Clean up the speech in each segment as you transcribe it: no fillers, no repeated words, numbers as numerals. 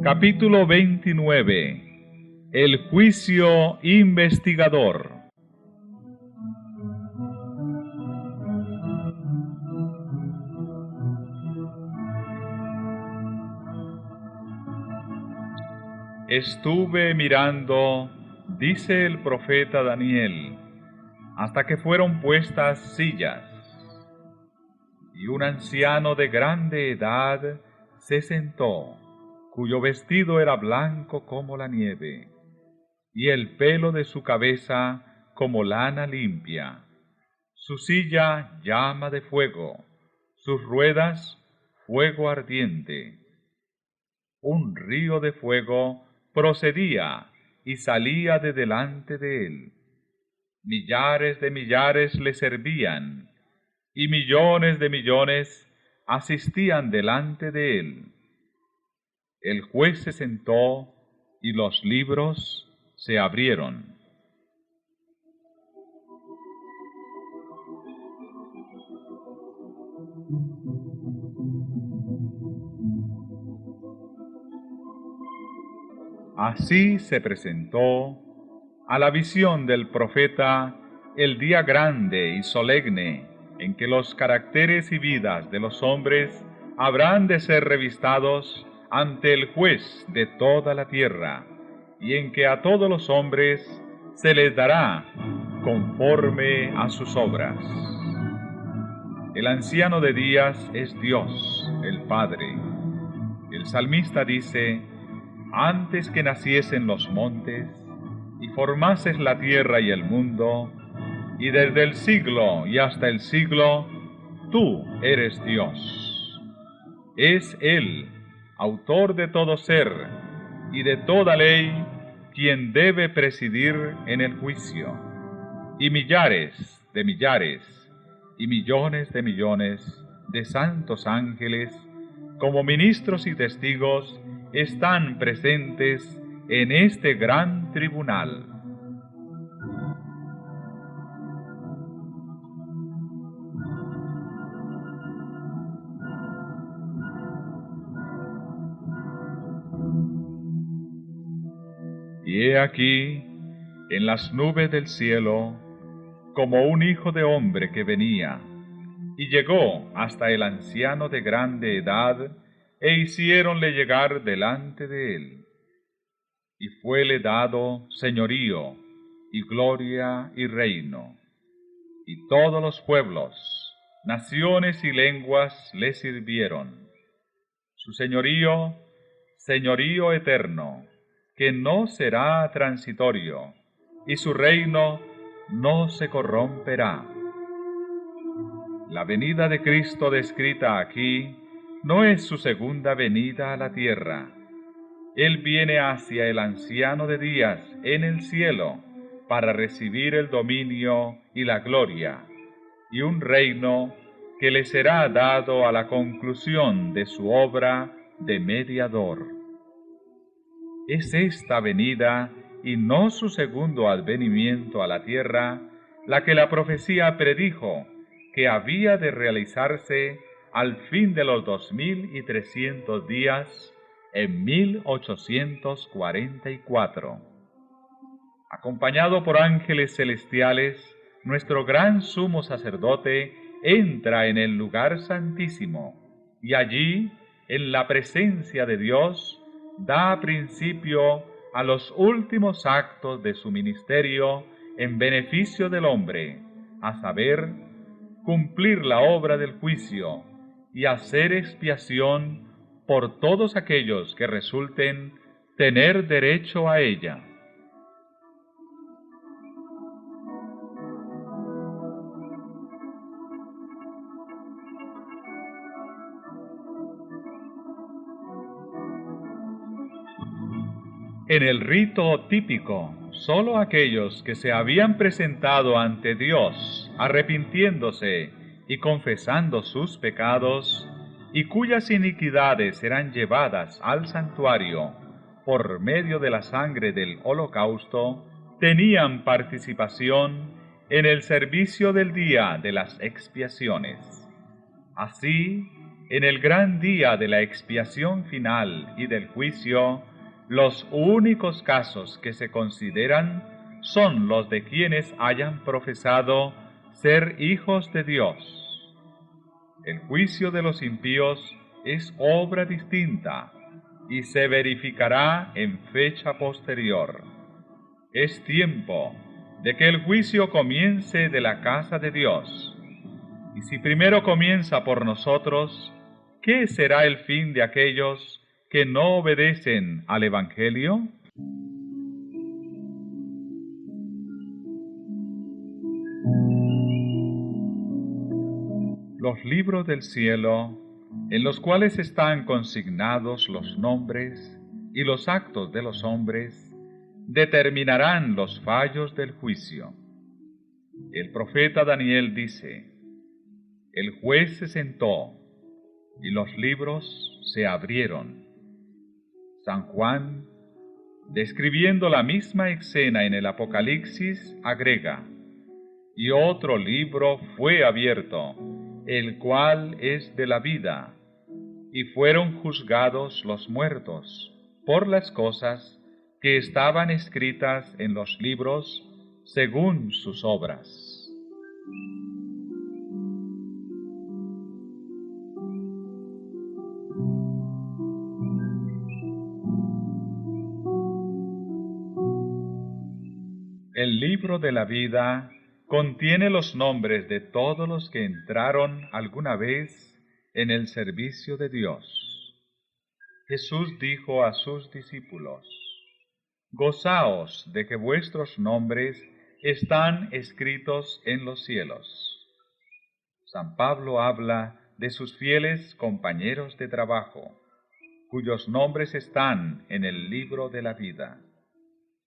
Capítulo 29. El juicio investigador. Estuve mirando, dice el profeta Daniel, hasta que fueron puestas sillas, y un anciano de grande edad se sentó, cuyo vestido era blanco como la nieve, y el pelo de su cabeza como lana limpia. Su silla llama de fuego, sus ruedas fuego ardiente. Un río de fuego procedía y salía de delante de él. Millares de millares le servían, y millones de millones asistían delante de él. El juez se sentó y los libros se abrieron. Así se presentó a la visión del profeta el día grande y solemne en que los caracteres y vidas de los hombres habrán de ser revistados ante el juez de toda la tierra, y en que a todos los hombres se les dará conforme a sus obras. El anciano de días es Dios, el Padre. El salmista dice: antes que naciesen los montes, y formases la tierra y el mundo, y desde el siglo y hasta el siglo, tú eres Dios. Es Él, autor de todo ser y de toda ley, quien debe presidir en el juicio. Y millares de millares y millones de millones de santos ángeles, como ministros y testigos, están presentes en este gran tribunal. Y he aquí, en las nubes del cielo, como un hijo de hombre que venía, y llegó hasta el anciano de grande edad, e hiciéronle llegar delante de él. Y fuele dado señorío, y gloria, y reino, y todos los pueblos, naciones y lenguas le sirvieron. Su señorío, señorío eterno, que no será transitorio, y su reino no se corromperá. La venida de Cristo descrita aquí no es su segunda venida a la tierra. Él viene hacia el anciano de días en el cielo para recibir el dominio y la gloria, y un reino que le será dado a la conclusión de su obra de mediador. Es esta venida, y no su segundo advenimiento a la tierra, la que la profecía predijo que había de realizarse al fin de los 2300 días, en 1844. Acompañado por ángeles celestiales, nuestro gran sumo sacerdote entra en el lugar santísimo, y allí, en la presencia de Dios, da principio a los últimos actos de su ministerio en beneficio del hombre, a saber, cumplir la obra del juicio y hacer expiación por todos aquellos que resulten tener derecho a ella. En el rito típico, sólo aquellos que se habían presentado ante Dios, arrepintiéndose y confesando sus pecados, y cuyas iniquidades serán llevadas al santuario por medio de la sangre del holocausto, tenían participación en el servicio del día de las expiaciones. Así, en el gran día de la expiación final y del juicio, los únicos casos que se consideran son los de quienes hayan profesado ser hijos de Dios. El juicio de los impíos es obra distinta y se verificará en fecha posterior. Es tiempo de que el juicio comience de la casa de Dios. Y si primero comienza por nosotros, ¿qué será el fin de aquellos que no obedecen al Evangelio? Los libros del cielo, en los cuales están consignados los nombres y los actos de los hombres, determinarán los fallos del juicio. El profeta Daniel dice: el juez se sentó y los libros se abrieron. San Juan, describiendo la misma escena en el Apocalipsis, agrega: y otro libro fue abierto, el cual es de la vida, y fueron juzgados los muertos por las cosas que estaban escritas en los libros según sus obras. El libro de la vida contiene los nombres de todos los que entraron alguna vez en el servicio de Dios. Jesús dijo a sus discípulos: gozaos de que vuestros nombres están escritos en los cielos. San Pablo habla de sus fieles compañeros de trabajo, cuyos nombres están en el libro de la vida.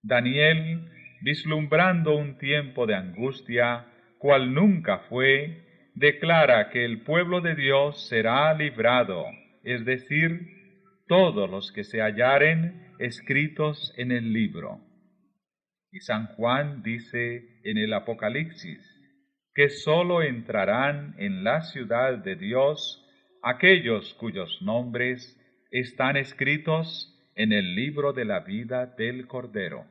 Daniel, vislumbrando un tiempo de angustia, cual nunca fue, declara que el pueblo de Dios será librado, es decir, todos los que se hallaren escritos en el libro. Y San Juan dice en el Apocalipsis que sólo entrarán en la ciudad de Dios aquellos cuyos nombres están escritos en el libro de la vida del Cordero.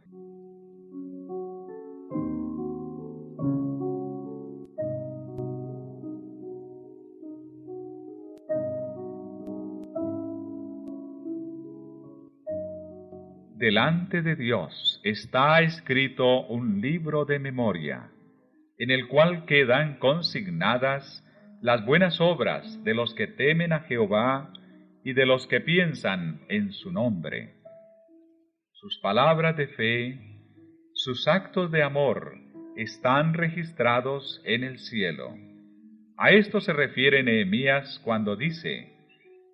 Delante de Dios está escrito un libro de memoria, en el cual quedan consignadas las buenas obras de los que temen a Jehová y de los que piensan en su nombre. Sus palabras de fe, sus actos de amor están registrados en el cielo. A esto se refiere Nehemías cuando dice: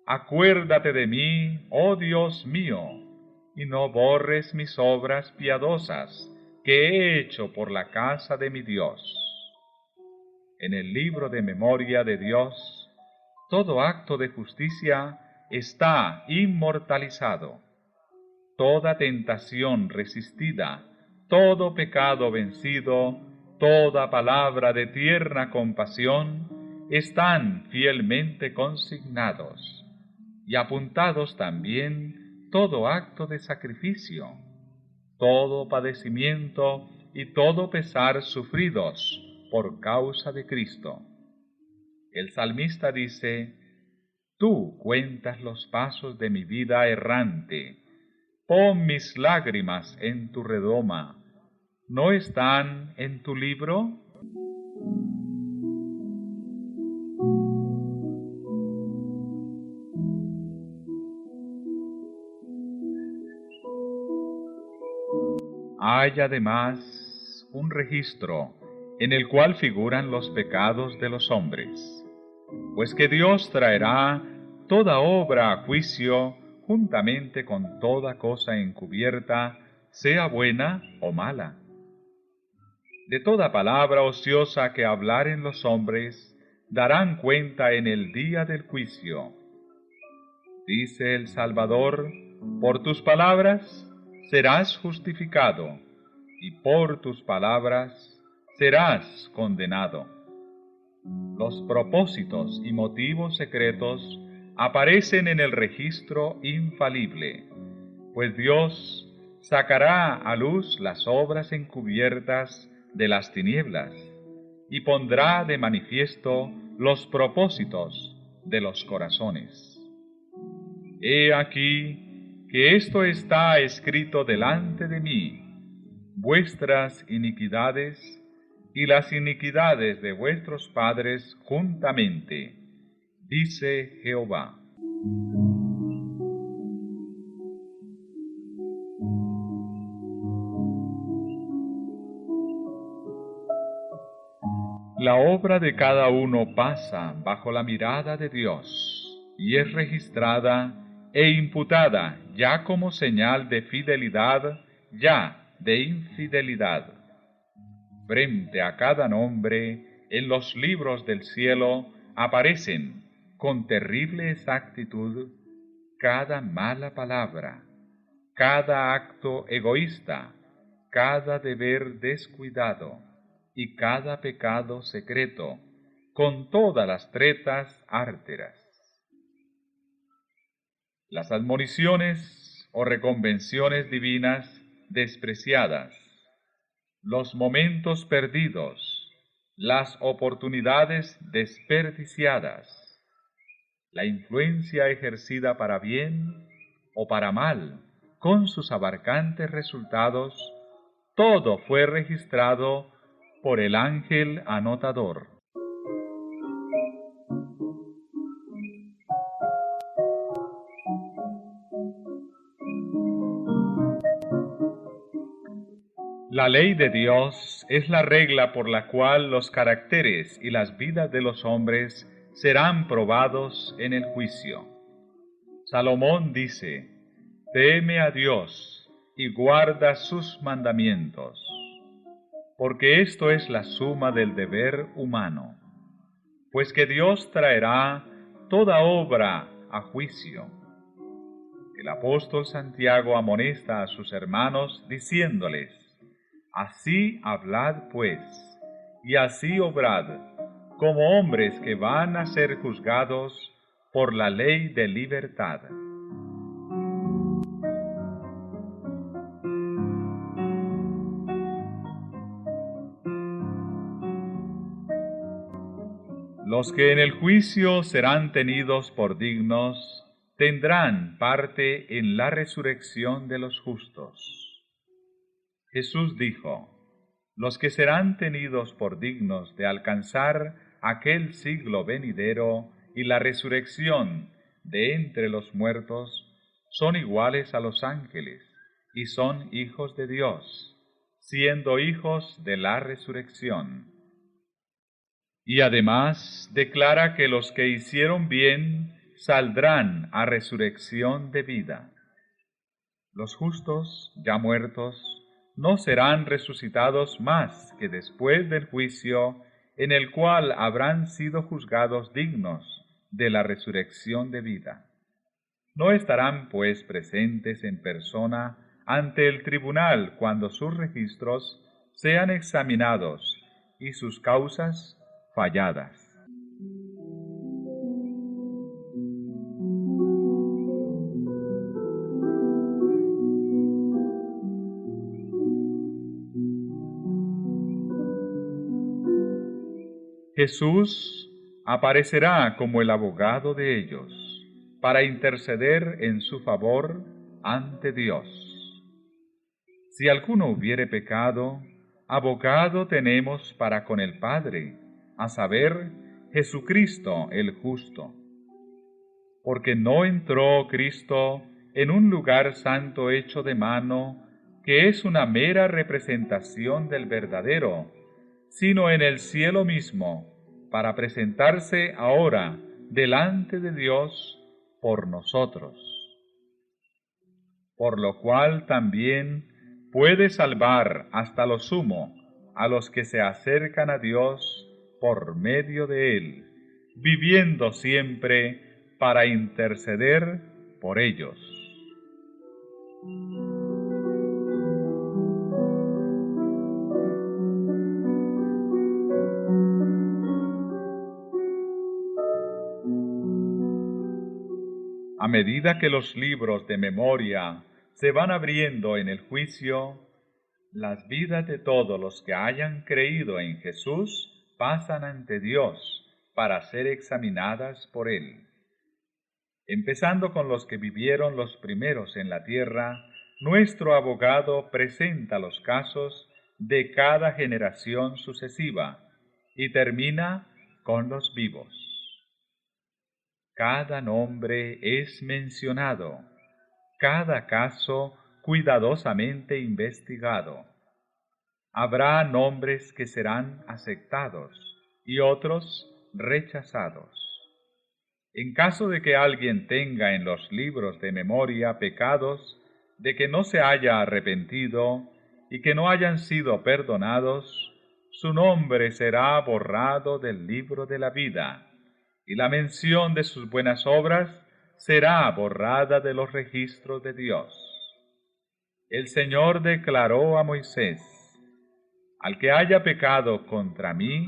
acuérdate de mí, oh Dios mío, y no borres mis obras piadosas que he hecho por la casa de mi Dios. En el libro de memoria de Dios, todo acto de justicia está inmortalizado. Toda tentación resistida, todo pecado vencido, toda palabra de tierna compasión están fielmente consignados, y apuntados también todo acto de sacrificio, todo padecimiento y todo pesar sufridos por causa de Cristo. El salmista dice: tú cuentas los pasos de mi vida errante, pon mis lágrimas en tu redoma, ¿no están en tu libro? Hay además un registro en el cual figuran los pecados de los hombres, pues que Dios traerá toda obra a juicio juntamente con toda cosa encubierta, sea buena o mala. De toda palabra ociosa que hablaren los hombres, darán cuenta en el día del juicio, Dice el Salvador, por tus palabras serás justificado, y por tus palabras serás condenado. Los propósitos y motivos secretos aparecen en el registro infalible, pues Dios sacará a luz las obras encubiertas de las tinieblas y pondrá de manifiesto los propósitos de los corazones. He aquí que esto está escrito delante de mí, vuestras iniquidades y las iniquidades de vuestros padres juntamente, dice Jehová. La obra de cada uno pasa bajo la mirada de Dios y es registrada e imputada ya como señal de fidelidad, ya de infidelidad. Frente a cada nombre en los libros del cielo aparecen con terrible exactitud cada mala palabra, cada acto egoísta, cada deber descuidado y cada pecado secreto, con todas las tretas árteras. Las admoniciones o reconvenciones divinas despreciadas, los momentos perdidos, las oportunidades desperdiciadas, la influencia ejercida para bien o para mal, con sus abarcantes resultados, todo fue registrado por el ángel anotador. La ley de Dios es la regla por la cual los caracteres y las vidas de los hombres serán probados en el juicio. Salomón dice, teme a Dios y guarda sus mandamientos, porque esto es la suma del deber humano, pues que Dios traerá toda obra a juicio. El apóstol Santiago amonesta a sus hermanos diciéndoles, así hablad pues, y así obrad, como hombres que van a ser juzgados por la ley de libertad. Los que en el juicio serán tenidos por dignos, tendrán parte en la resurrección de los justos. Jesús dijo, los que serán tenidos por dignos de alcanzar aquel siglo venidero y la resurrección de entre los muertos, son iguales a los ángeles y son hijos de Dios, siendo hijos de la resurrección. Y además declara que los que hicieron bien saldrán a resurrección de vida. Los justos, ya muertos, no serán resucitados más que después del juicio en el cual habrán sido juzgados dignos de la resurrección de vida. No estarán, pues, presentes en persona ante el tribunal cuando sus registros sean examinados y sus causas falladas. Jesús aparecerá como el abogado de ellos, para interceder en su favor ante Dios. Si alguno hubiere pecado, abogado tenemos para con el Padre, a saber, Jesucristo el justo. Porque no entró Cristo en un lugar santo hecho de mano, que es una mera representación del verdadero, sino en el cielo mismo, para presentarse ahora delante de Dios por nosotros. Por lo cual también puede salvar hasta lo sumo a los que se acercan a Dios por medio de Él, viviendo siempre para interceder por ellos. A medida que los libros de memoria se van abriendo en el juicio, las vidas de todos los que hayan creído en Jesús pasan ante Dios para ser examinadas por Él. Empezando con los que vivieron los primeros en la tierra, nuestro abogado presenta los casos de cada generación sucesiva y termina con los vivos. Cada nombre es mencionado, cada caso cuidadosamente investigado. Habrá nombres que serán aceptados y otros rechazados. En caso de que alguien tenga en los libros de memoria pecados de que no se haya arrepentido y que no hayan sido perdonados, su nombre será borrado del libro de la vida, y la mención de sus buenas obras será borrada de los registros de Dios. El Señor declaró a Moisés: al que haya pecado contra mí,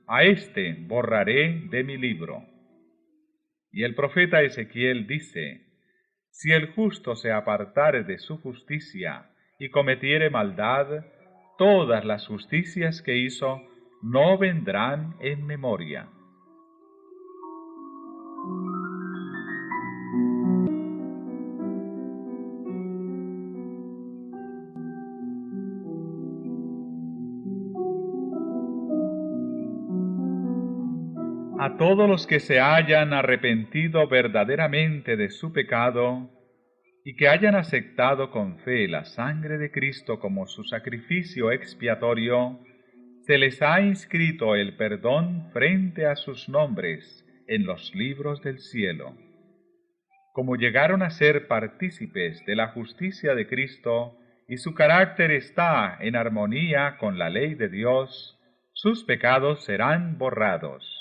a éste borraré de mi libro. Y el profeta Ezequiel dice: si el justo se apartare de su justicia y cometiere maldad, todas las justicias que hizo no vendrán en memoria. A todos los que se hayan arrepentido verdaderamente de su pecado y que hayan aceptado con fe la sangre de Cristo como su sacrificio expiatorio, se les ha inscrito el perdón frente a sus nombres en los libros del cielo. Como llegaron a ser partícipes de la justicia de Cristo y su carácter está en armonía con la ley de Dios, sus pecados serán borrados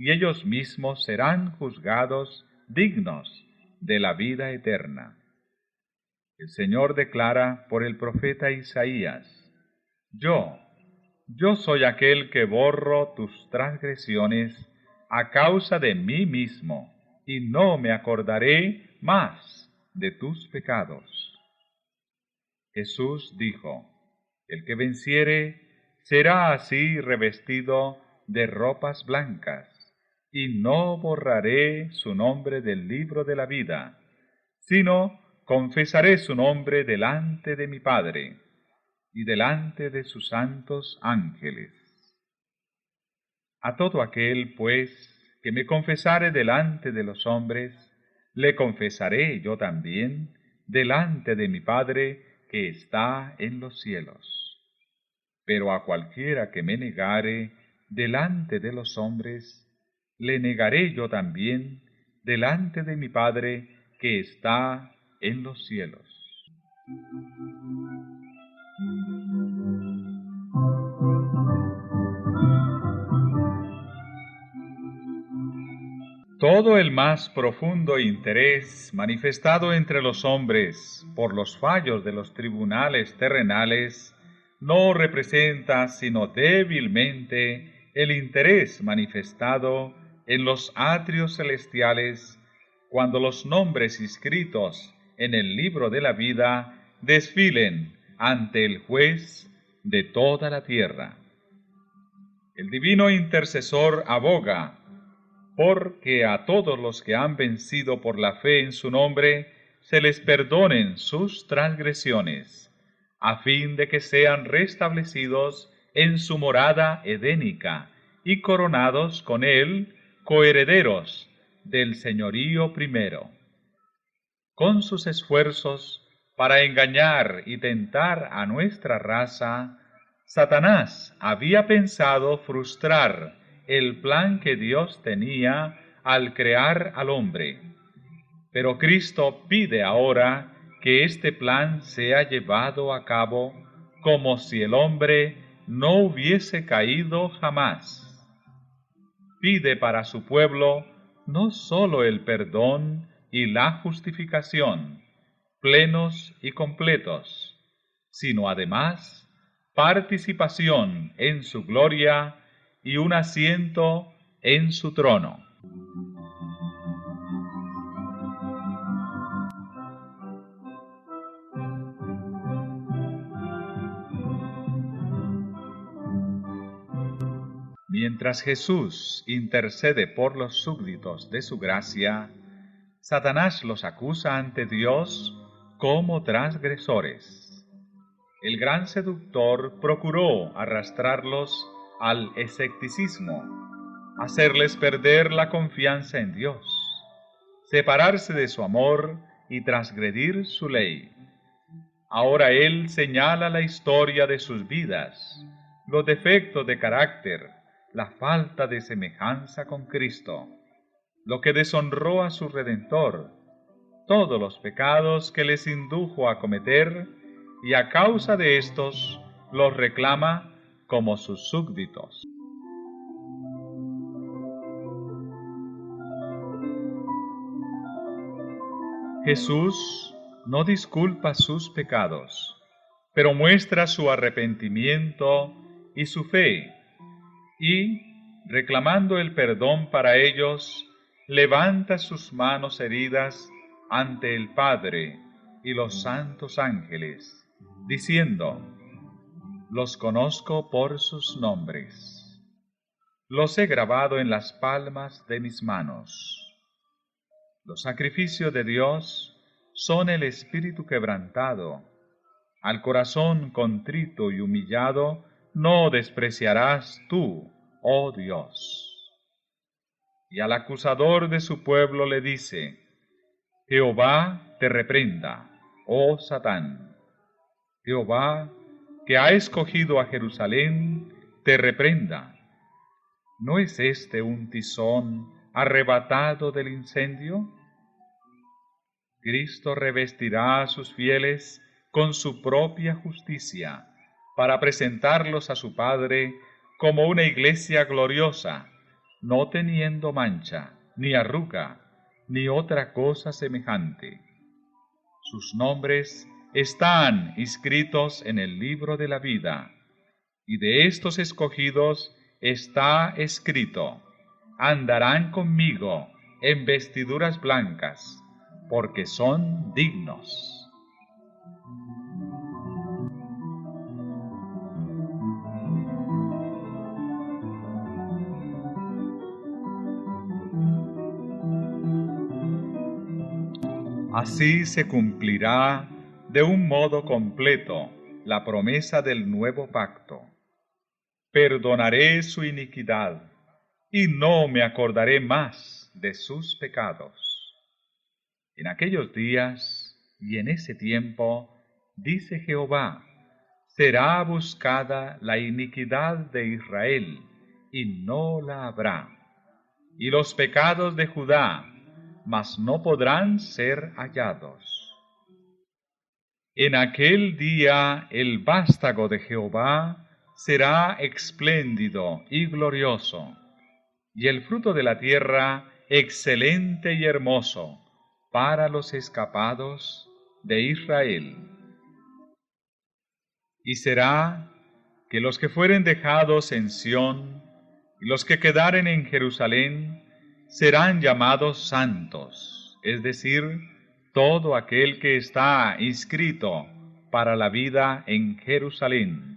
y ellos mismos serán juzgados dignos de la vida eterna. El Señor declara por el profeta Isaías: Yo soy aquel que borro tus transgresiones a causa de mí mismo, y no me acordaré más de tus pecados. Jesús dijo: el que venciere será así revestido de ropas blancas, y no borraré su nombre del libro de la vida, sino confesaré su nombre delante de mi Padre y delante de sus santos ángeles. A todo aquel, pues, que me confesare delante de los hombres, le confesaré yo también delante de mi Padre que está en los cielos. Pero a cualquiera que me negare delante de los hombres, le negaré yo también delante de mi Padre que está en los cielos. Todo el más profundo interés manifestado entre los hombres por los fallos de los tribunales terrenales no representa sino débilmente el interés manifestado en los atrios celestiales cuando los nombres inscritos en el libro de la vida desfilen ante el juez de toda la tierra. El divino intercesor aboga porque a todos los que han vencido por la fe en su nombre se les perdonen sus transgresiones, a fin de que sean restablecidos en su morada edénica y coronados con él coherederos del señorío primero. Con sus esfuerzos para engañar y tentar a nuestra raza, Satanás había pensado frustrar el plan que Dios tenía al crear al hombre. Pero Cristo pide ahora que este plan sea llevado a cabo como si el hombre no hubiese caído jamás. Pide para su pueblo no sólo el perdón y la justificación, plenos y completos, sino además participación en su gloria y un asiento en su trono. Mientras Jesús intercede por los súbditos de su gracia, Satanás los acusa ante Dios como transgresores. El gran seductor procuró arrastrarlos al escepticismo, hacerles perder la confianza en Dios, separarse de su amor y transgredir su ley. Ahora él señala la historia de sus vidas, los defectos de carácter, la falta de semejanza con Cristo, lo que deshonró a su Redentor, todos los pecados que les indujo a cometer, y a causa de estos los reclama como sus súbditos. Jesús no disculpa sus pecados, pero muestra su arrepentimiento y su fe, y, reclamando el perdón para ellos, levanta sus manos heridas ante el Padre y los santos ángeles, diciendo: los conozco por sus nombres, los he grabado en las palmas de mis manos. Los sacrificios de Dios son el espíritu quebrantado. Al corazón contrito y humillado no despreciarás tú, oh Dios. Y al acusador de su pueblo le dice: Jehová te reprenda, oh Satán. Jehová, que ha escogido a Jerusalén, te reprenda. ¿No es este un tizón arrebatado del incendio? Cristo revestirá a sus fieles con su propia justicia, para presentarlos a su Padre como una iglesia gloriosa, no teniendo mancha, ni arruga, ni otra cosa semejante. Sus nombres están inscritos en el libro de la vida, y de estos escogidos está escrito: andarán conmigo en vestiduras blancas, porque son dignos. Así se cumplirá de un modo completo la promesa del nuevo pacto. Perdonaré su iniquidad y no me acordaré más de sus pecados. En aquellos días y en ese tiempo, dice Jehová, será buscada la iniquidad de Israel y no la habrá, y los pecados de Judá, mas no podrán ser hallados. En aquel día el vástago de Jehová será espléndido y glorioso, y el fruto de la tierra excelente y hermoso para los escapados de Israel. Y será que los que fueren dejados en Sión y los que quedaren en Jerusalén serán llamados santos, es decir, todo aquel que está inscrito para la vida en Jerusalén.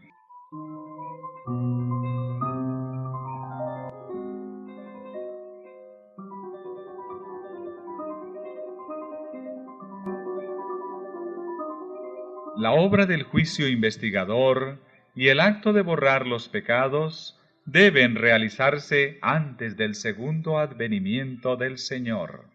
La obra del juicio investigador y el acto de borrar los pecados deben realizarse antes del segundo advenimiento del Señor.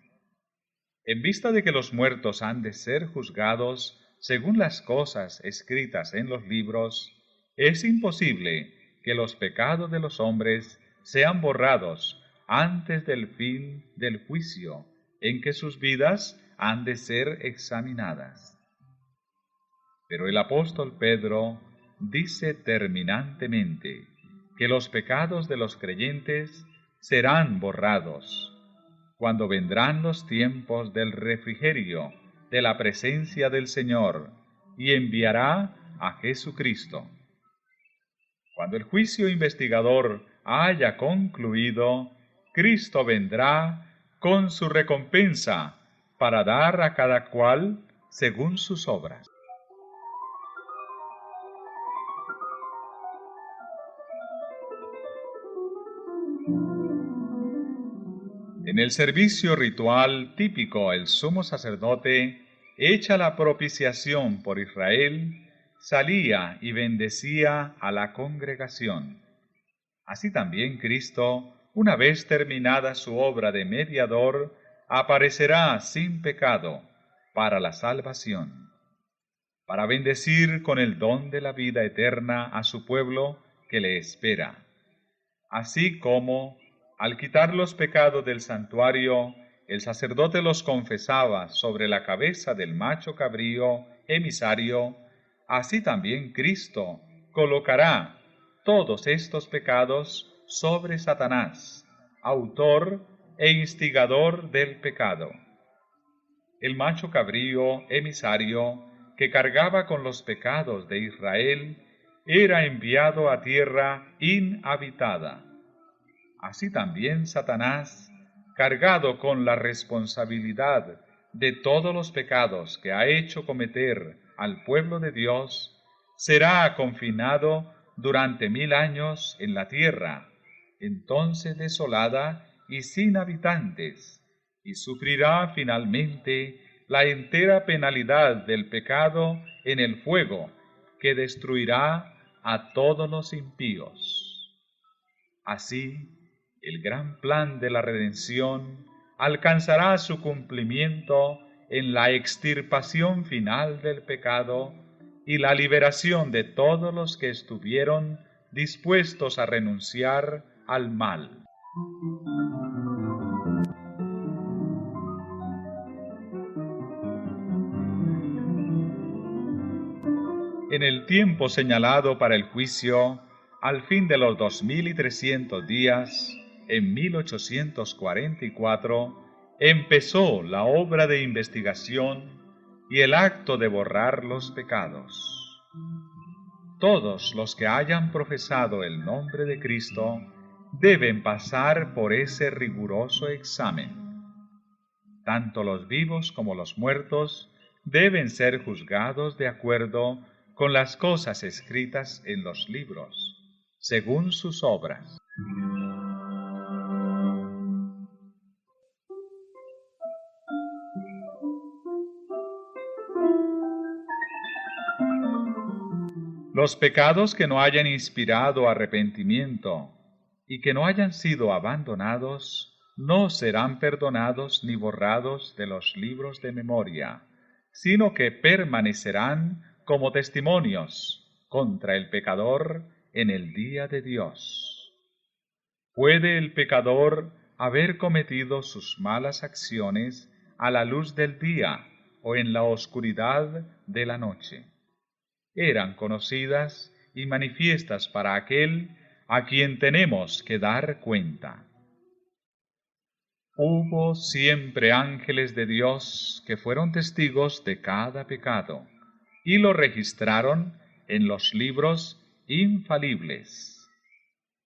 En vista de que los muertos han de ser juzgados según las cosas escritas en los libros, es imposible que los pecados de los hombres sean borrados antes del fin del juicio, en que sus vidas han de ser examinadas. Pero el apóstol Pedro dice terminantemente que los pecados de los creyentes serán borrados, cuando vendrán los tiempos del refrigerio de la presencia del Señor, y enviará a Jesucristo. Cuando el juicio investigador haya concluido, Cristo vendrá con su recompensa para dar a cada cual según sus obras. En el servicio ritual típico, el sumo sacerdote, hecha la propiciación por Israel, salía y bendecía a la congregación. Así también Cristo, una vez terminada su obra de mediador, aparecerá sin pecado para la salvación, para bendecir con el don de la vida eterna a su pueblo que le espera. Así como, al quitar los pecados del santuario, el sacerdote los confesaba sobre la cabeza del macho cabrío emisario, así también Cristo colocará todos estos pecados sobre Satanás, autor e instigador del pecado. El macho cabrío emisario, que cargaba con los pecados de Israel, era enviado a tierra inhabitada. Así también Satanás, cargado con la responsabilidad de todos los pecados que ha hecho cometer al pueblo de Dios, será confinado durante 1000 años en la tierra, entonces desolada y sin habitantes, y sufrirá finalmente la entera penalidad del pecado en el fuego que destruirá a todos los impíos. Así, el gran plan de la redención alcanzará su cumplimiento en la extirpación final del pecado y la liberación de todos los que estuvieron dispuestos a renunciar al mal. En el tiempo señalado para el juicio, al fin de los 2300 días, en 1844, empezó la obra de investigación y el acto de borrar los pecados. Todos los que hayan profesado el nombre de Cristo deben pasar por ese riguroso examen. Tanto los vivos como los muertos deben ser juzgados de acuerdo con las cosas escritas en los libros, según sus obras. Los pecados que no hayan inspirado arrepentimiento y que no hayan sido abandonados no serán perdonados ni borrados de los libros de memoria, sino que permanecerán como testimonios contra el pecador en el día de Dios. ¿Puede el pecador haber cometido sus malas acciones a la luz del día o en la oscuridad de la noche? Eran conocidas y manifiestas para aquel a quien tenemos que dar cuenta. Hubo siempre ángeles de Dios que fueron testigos de cada pecado y lo registraron en los libros infalibles.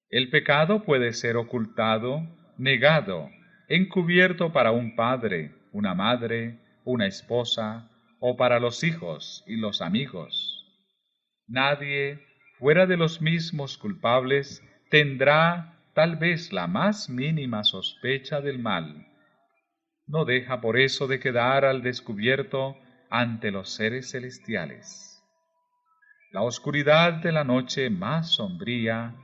El pecado puede ser ocultado, negado, encubierto para un padre, una madre, una esposa, o para los hijos y los amigos. Nadie, fuera de los mismos culpables, tendrá tal vez la más mínima sospecha del mal. No deja por eso de quedar al descubierto ante los seres celestiales. La oscuridad de la noche más sombría,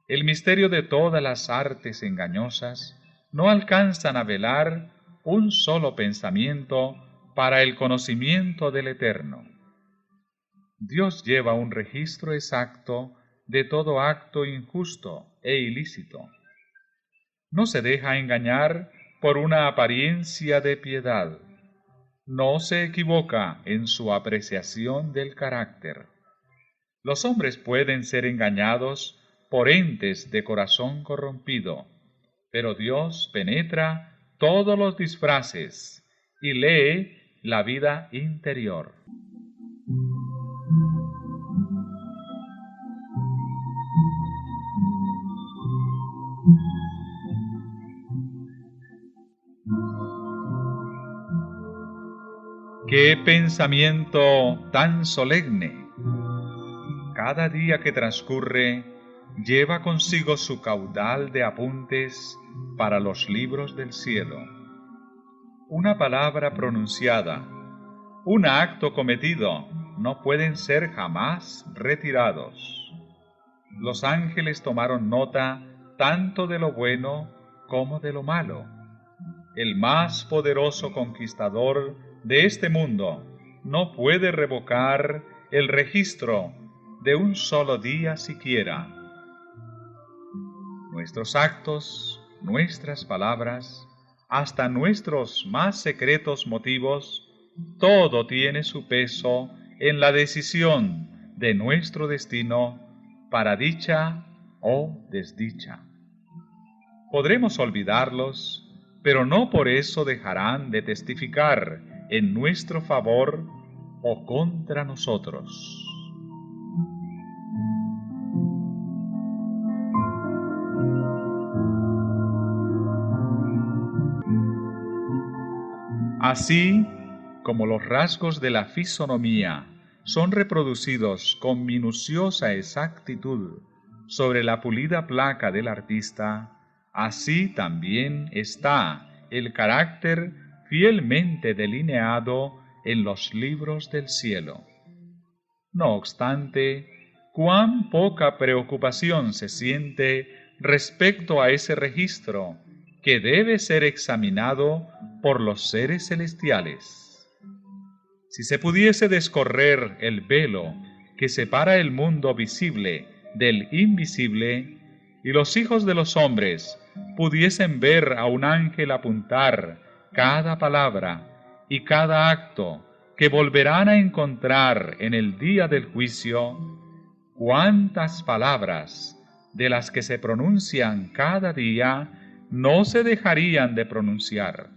el misterio de todas las artes engañosas, no alcanzan a velar un solo pensamiento para el conocimiento del Eterno. Dios lleva un registro exacto de todo acto injusto e ilícito. No se deja engañar por una apariencia de piedad. No se equivoca en su apreciación del carácter. Los hombres pueden ser engañados por entes de corazón corrompido, pero Dios penetra todos los disfraces y lee la vida interior. ¡Qué pensamiento tan solemne! Cada día que transcurre lleva consigo su caudal de apuntes para los libros del cielo. Una palabra pronunciada, un acto cometido, no pueden ser jamás retirados. Los ángeles tomaron nota tanto de lo bueno como de lo malo. El más poderoso conquistador de este mundo no puede revocar el registro de un solo día siquiera. Nuestros actos, nuestras palabras, hasta nuestros más secretos motivos, todo tiene su peso en la decisión de nuestro destino para dicha o desdicha. Podremos olvidarlos, pero no por eso dejarán de testificar en nuestro favor o contra nosotros. Así como los rasgos de la fisonomía son reproducidos con minuciosa exactitud sobre la pulida placa del artista, así también está el carácter fielmente delineado en los libros del cielo. No obstante, cuán poca preocupación se siente respecto a ese registro que debe ser examinado por los seres celestiales. Si se pudiese descorrer el velo que separa el mundo visible del invisible, y los hijos de los hombres pudiesen ver a un ángel apuntar cada palabra y cada acto que volverán a encontrar en el día del juicio, cuántas palabras de las que se pronuncian cada día no se dejarían de pronunciar,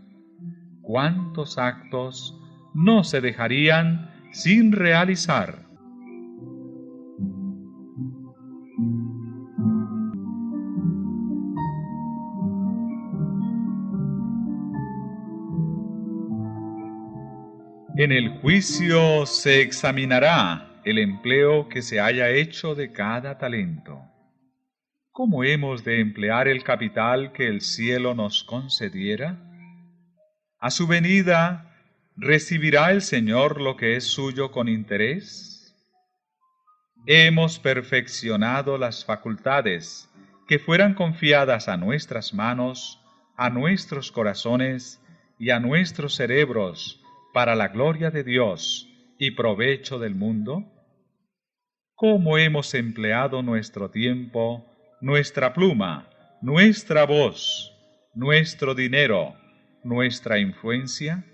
cuántos actos no se dejarían sin realizar. En el juicio se examinará el empleo que se haya hecho de cada talento. ¿Cómo hemos de emplear el capital que el cielo nos concediera? A su venida, ¿recibirá el Señor lo que es suyo con interés? Hemos perfeccionado las facultades que fueran confiadas a nuestras manos, a nuestros corazones y a nuestros cerebros para la gloria de Dios y provecho del mundo. ¿Cómo hemos empleado nuestro tiempo, nuestra pluma, nuestra voz, nuestro dinero, nuestra influencia?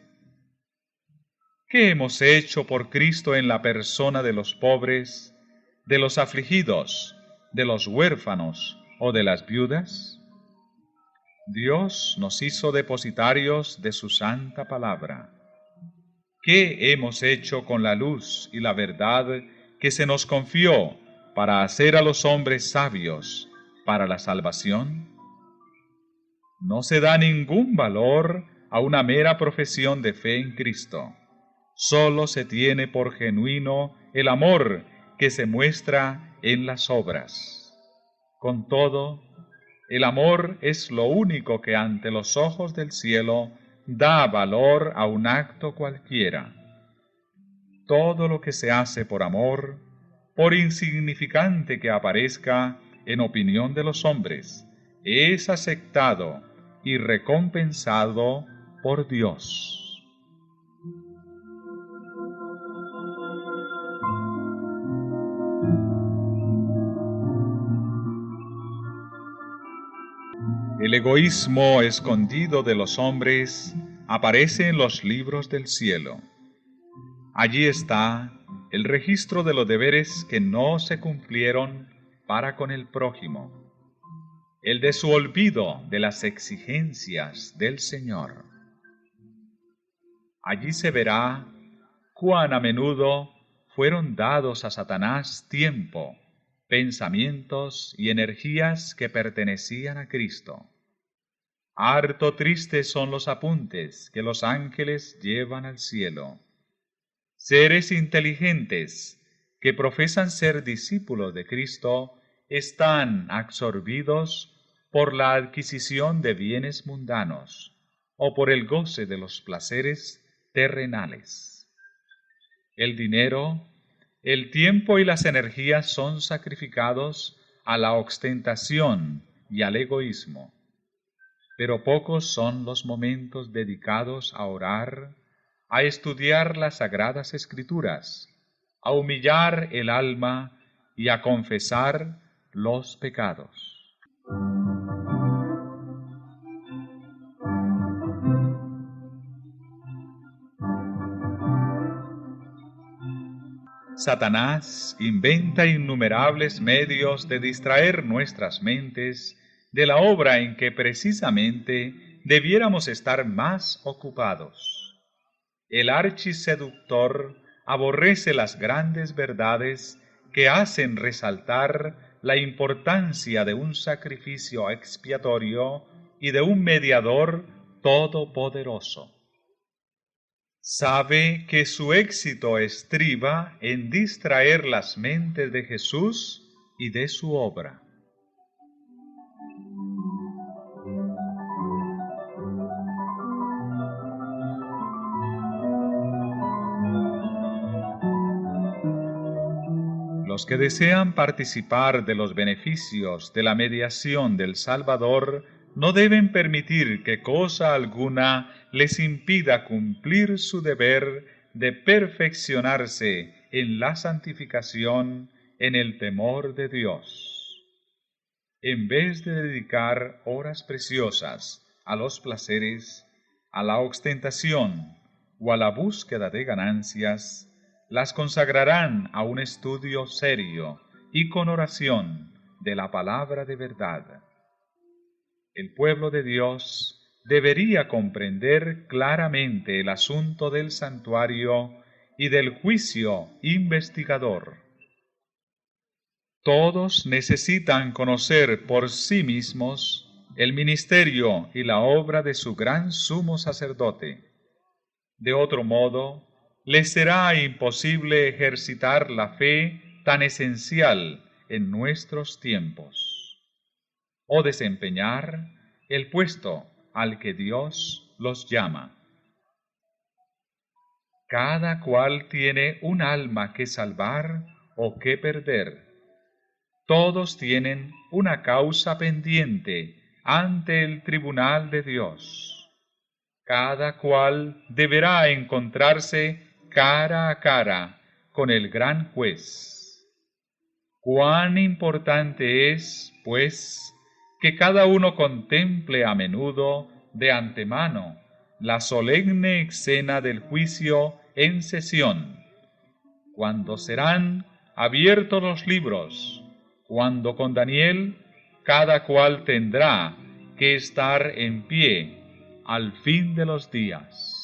¿Qué hemos hecho por Cristo en la persona de los pobres, de los afligidos, de los huérfanos o de las viudas? Dios nos hizo depositarios de su santa palabra. ¿Qué hemos hecho con la luz y la verdad que se nos confió para hacer a los hombres sabios para la salvación? No se da ningún valor a una mera profesión de fe en Cristo. Solo se tiene por genuino el amor que se muestra en las obras. Con todo, el amor es lo único que ante los ojos del cielo da valor a un acto cualquiera. Todo lo que se hace por amor, por insignificante que aparezca en opinión de los hombres, es aceptado y recompensado por Dios. El egoísmo escondido de los hombres aparece en los libros del cielo. Allí está el registro de los deberes que no se cumplieron para con el prójimo. el de su olvido de las exigencias del Señor. Allí se verá cuán a menudo fueron dados a Satanás tiempo, pensamientos y energías que pertenecían a Cristo. Harto tristes son los apuntes que los ángeles llevan al cielo. Seres inteligentes que profesan ser discípulos de Cristo están absorbidos por la adquisición de bienes mundanos o por el goce de los placeres terrenales. El dinero, el tiempo y las energías son sacrificados a la ostentación y al egoísmo, pero pocos son los momentos dedicados a orar, a estudiar las sagradas escrituras, a humillar el alma y a confesar los pecados. Satanás inventa innumerables medios de distraer nuestras mentes de la obra en que precisamente debiéramos estar más ocupados. El archiseductor aborrece las grandes verdades que hacen resaltar la importancia de un sacrificio expiatorio y de un mediador todopoderoso. Sabe que su éxito estriba en distraer las mentes de Jesús y de su obra. Los que desean participar de los beneficios de la mediación del Salvador no deben permitir que cosa alguna les impida cumplir su deber de perfeccionarse en la santificación, en el temor de Dios. En vez de dedicar horas preciosas a los placeres, a la ostentación o a la búsqueda de ganancias, las consagrarán a un estudio serio y con oración de la palabra de verdad. El pueblo de Dios debería comprender claramente el asunto del santuario y del juicio investigador. Todos necesitan conocer por sí mismos el ministerio y la obra de su gran sumo sacerdote. De otro modo, les será imposible ejercitar la fe tan esencial en nuestros tiempos, o desempeñar el puesto al que Dios los llama. Cada cual tiene un alma que salvar o que perder. Todos tienen una causa pendiente ante el tribunal de Dios. Cada cual deberá encontrarse cara a cara con el gran juez. Cuán importante es, pues, que cada uno contemple a menudo, de antemano, la solemne escena del juicio en sesión, cuando serán abiertos los libros, cuando con Daniel cada cual tendrá que estar en pie al fin de los días.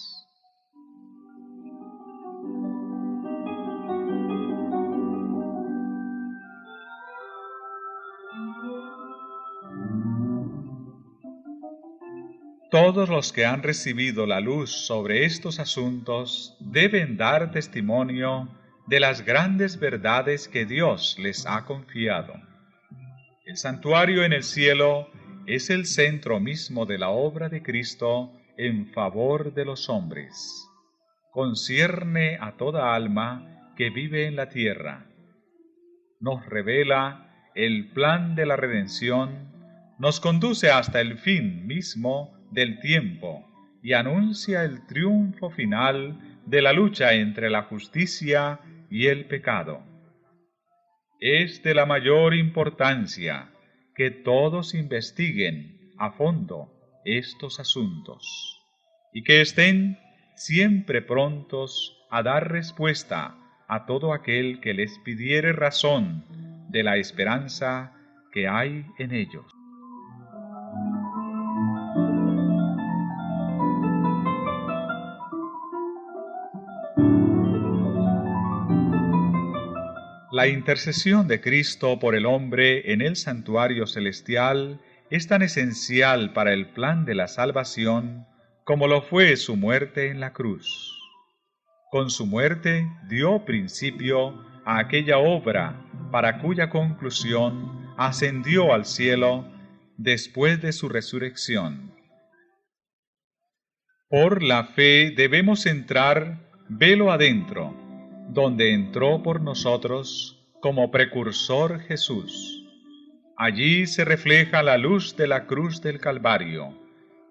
Todos los que han recibido la luz sobre estos asuntos deben dar testimonio de las grandes verdades que Dios les ha confiado. El santuario en el cielo es el centro mismo de la obra de Cristo en favor de los hombres. Concierne a toda alma que vive en la tierra. Nos revela el plan de la redención, nos conduce hasta el fin mismo del tiempo y anuncia el triunfo final de la lucha entre la justicia y el pecado. Es de la mayor importancia que todos investiguen a fondo estos asuntos y que estén siempre prontos a dar respuesta a todo aquel que les pidiere razón de la esperanza que hay en ellos. La intercesión de Cristo por el hombre en el santuario celestial es tan esencial para el plan de la salvación como lo fue su muerte en la cruz. Con su muerte dio principio a aquella obra para cuya conclusión ascendió al cielo después de su resurrección. Por la fe debemos entrar velo adentro, donde entró por nosotros como precursor Jesús. Allí se refleja la luz de la cruz del Calvario,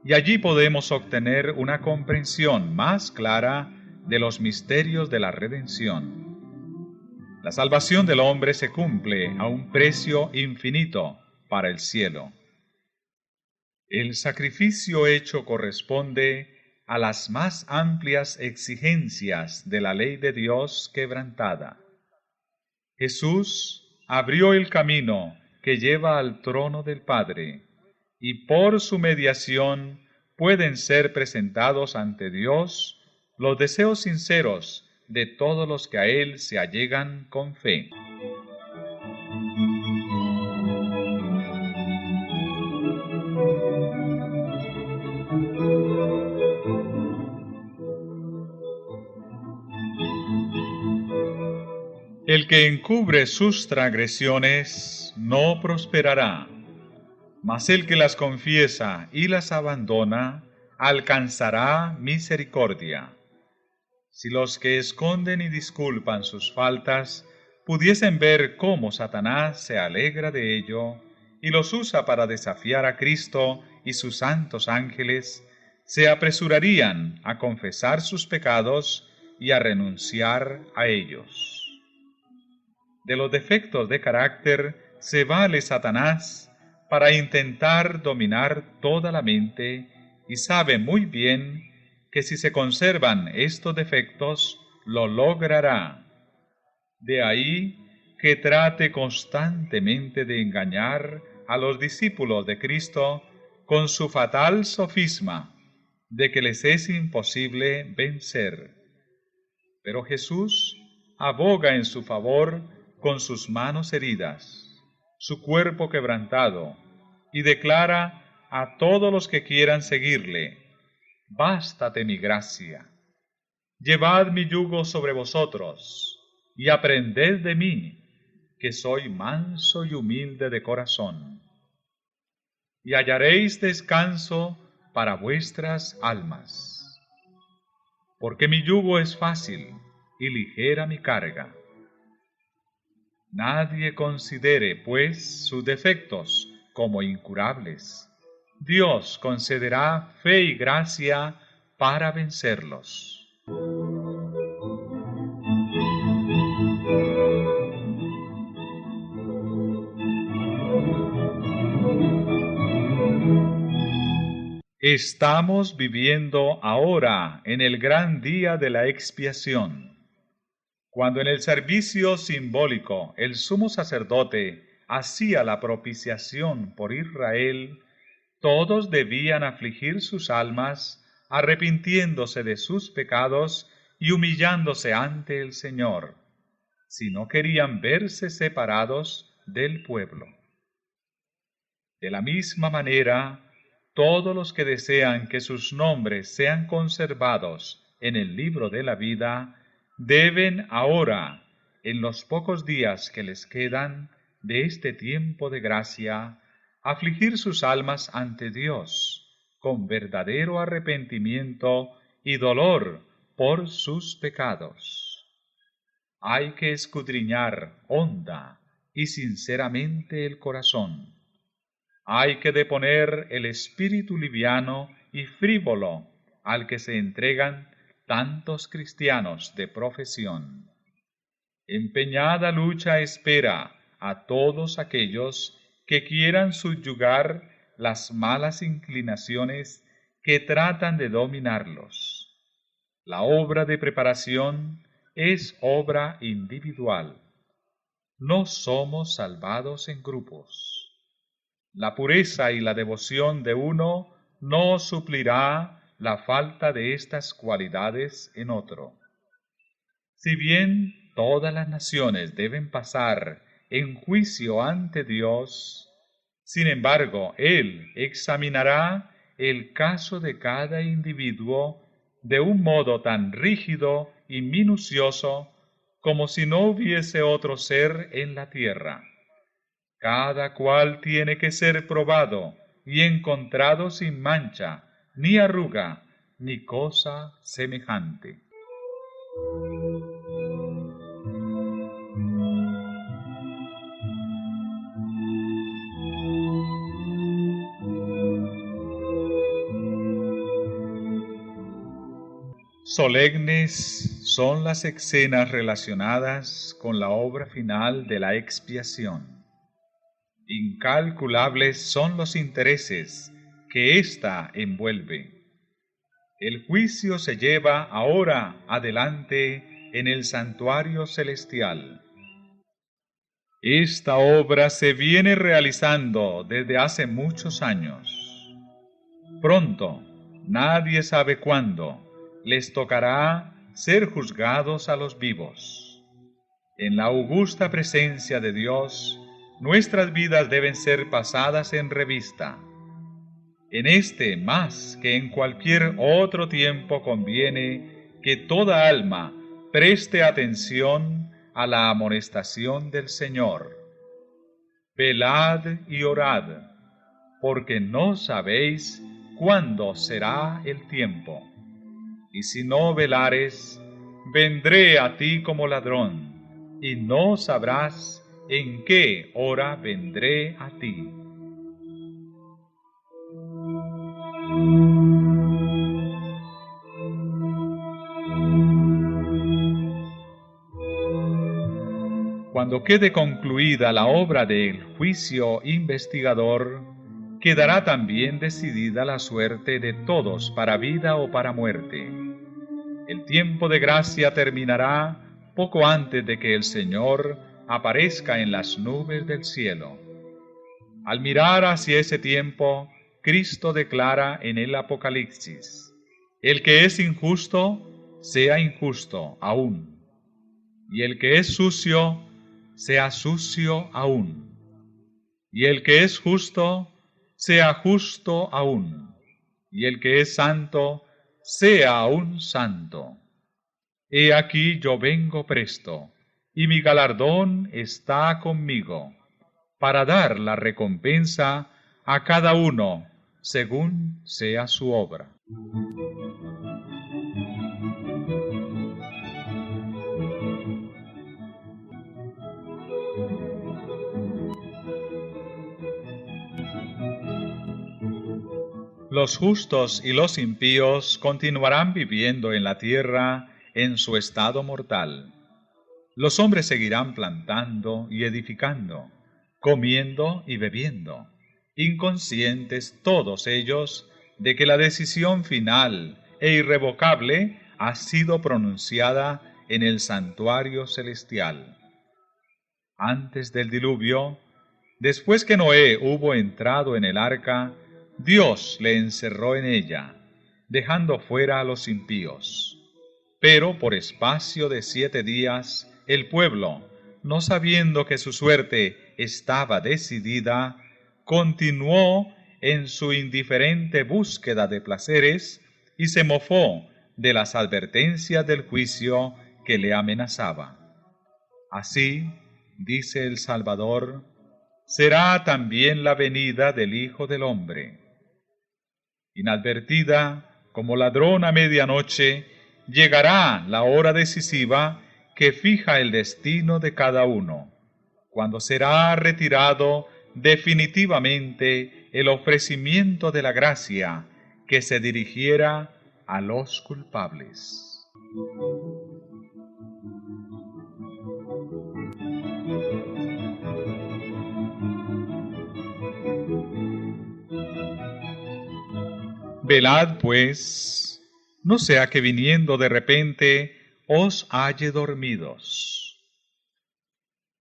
y allí podemos obtener una comprensión más clara de los misterios de la redención. La salvación del hombre se cumple a un precio infinito para el cielo. El sacrificio hecho corresponde a las más amplias exigencias de la ley de Dios quebrantada. Jesús abrió el camino que lleva al trono del Padre, y por su mediación pueden ser presentados ante Dios los deseos sinceros de todos los que a Él se allegan con fe. El que encubre sus transgresiones no prosperará, mas el que las confiesa y las abandona alcanzará misericordia. Si los que esconden y disculpan sus faltas pudiesen ver cómo Satanás se alegra de ello y los usa para desafiar a Cristo y sus santos ángeles, se apresurarían a confesar sus pecados y a renunciar a ellos. De los defectos de carácter se vale Satanás para intentar dominar toda la mente y sabe muy bien que si se conservan estos defectos, lo logrará. De ahí que trate constantemente de engañar a los discípulos de Cristo con su fatal sofisma de que les es imposible vencer. Pero Jesús aboga en su favor con sus manos heridas, su cuerpo quebrantado, y declara a todos los que quieran seguirle: bástate mi gracia. Llevad mi yugo sobre vosotros, y aprended de mí, que soy manso y humilde de corazón, y hallaréis descanso para vuestras almas. Porque mi yugo es fácil y ligera mi carga. Nadie considere, pues, sus defectos como incurables. Dios concederá fe y gracia para vencerlos. Estamos viviendo ahora en el gran día de la expiación. Cuando en el servicio simbólico el sumo sacerdote hacía la propiciación por Israel, todos debían afligir sus almas, arrepintiéndose de sus pecados y humillándose ante el Señor, si no querían verse separados del pueblo. De la misma manera, todos los que desean que sus nombres sean conservados en el libro de la vida, deben ahora, en los pocos días que les quedan de este tiempo de gracia, afligir sus almas ante Dios con verdadero arrepentimiento y dolor por sus pecados. Hay que escudriñar honda y sinceramente el corazón. Hay que deponer el espíritu liviano y frívolo al que se entregan tantos cristianos de profesión. Empeñada lucha espera a todos aquellos que quieran subyugar las malas inclinaciones que tratan de dominarlos. La obra de preparación es obra individual. No somos salvados en grupos. La pureza y la devoción de uno no suplirá la falta de estas cualidades en otro. Si bien todas las naciones deben pasar en juicio ante Dios, sin embargo, Él examinará el caso de cada individuo de un modo tan rígido y minucioso como si no hubiese otro ser en la tierra. Cada cual tiene que ser probado y encontrado sin mancha, ni arruga, ni cosa semejante. Solemnes son las escenas relacionadas con la obra final de la expiación. Incalculables son los intereses que ésta envuelve. El juicio se lleva ahora adelante en el santuario celestial. Esta obra se viene realizando desde hace muchos años. Pronto, nadie sabe cuándo, les tocará ser juzgados a los vivos. En la augusta presencia de Dios, nuestras vidas deben ser pasadas en revista. En este más que en cualquier otro tiempo conviene que toda alma preste atención a la amonestación del Señor. Velad y orad, porque no sabéis cuándo será el tiempo. Y si no velares, vendré a ti como ladrón, y no sabrás en qué hora vendré a ti. Cuando quede concluida la obra del juicio investigador, quedará también decidida la suerte de todos para vida o para muerte. El tiempo de gracia terminará poco antes de que el Señor aparezca en las nubes del cielo. Al mirar hacia ese tiempo, Cristo declara en el Apocalipsis: el que es injusto, sea injusto aún, y el que es sucio, sea sucio aún, y el que es justo, sea justo aún, y el que es santo, sea aún santo. He aquí yo vengo presto, y mi galardón está conmigo, para dar la recompensa a cada uno según sea su obra. Los justos y los impíos continuarán viviendo en la tierra en su estado mortal. Los hombres seguirán plantando y edificando, comiendo y bebiendo, inconscientes todos ellos de que la decisión final e irrevocable ha sido pronunciada en el santuario celestial. Antes del diluvio, después que Noé hubo entrado en el arca, Dios le encerró en ella, dejando fuera a los impíos. Pero por espacio de 7 días, el pueblo, no sabiendo que su suerte estaba decidida, continuó en su indiferente búsqueda de placeres y se mofó de las advertencias del juicio que le amenazaba. Así, dice el Salvador, será también la venida del Hijo del Hombre. Inadvertida, como ladrón a medianoche, llegará la hora decisiva que fija el destino de cada uno, cuando será retirado definitivamente el ofrecimiento de la gracia que se dirigiera a los culpables. Velad, pues, no sea que viniendo de repente os halle dormidos.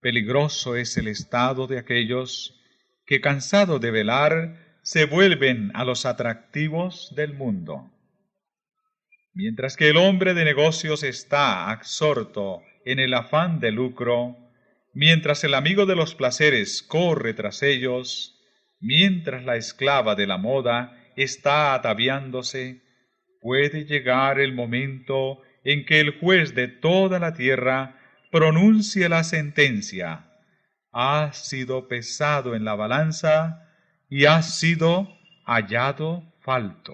Peligroso es el estado de aquellos que, cansados de velar, se vuelven a los atractivos del mundo. Mientras que el hombre de negocios está absorto en el afán de lucro, mientras el amigo de los placeres corre tras ellos, mientras la esclava de la moda está ataviándose, puede llegar el momento en que el juez de toda la tierra pronuncie la sentencia: has sido pesado en la balanza y has sido hallado falto.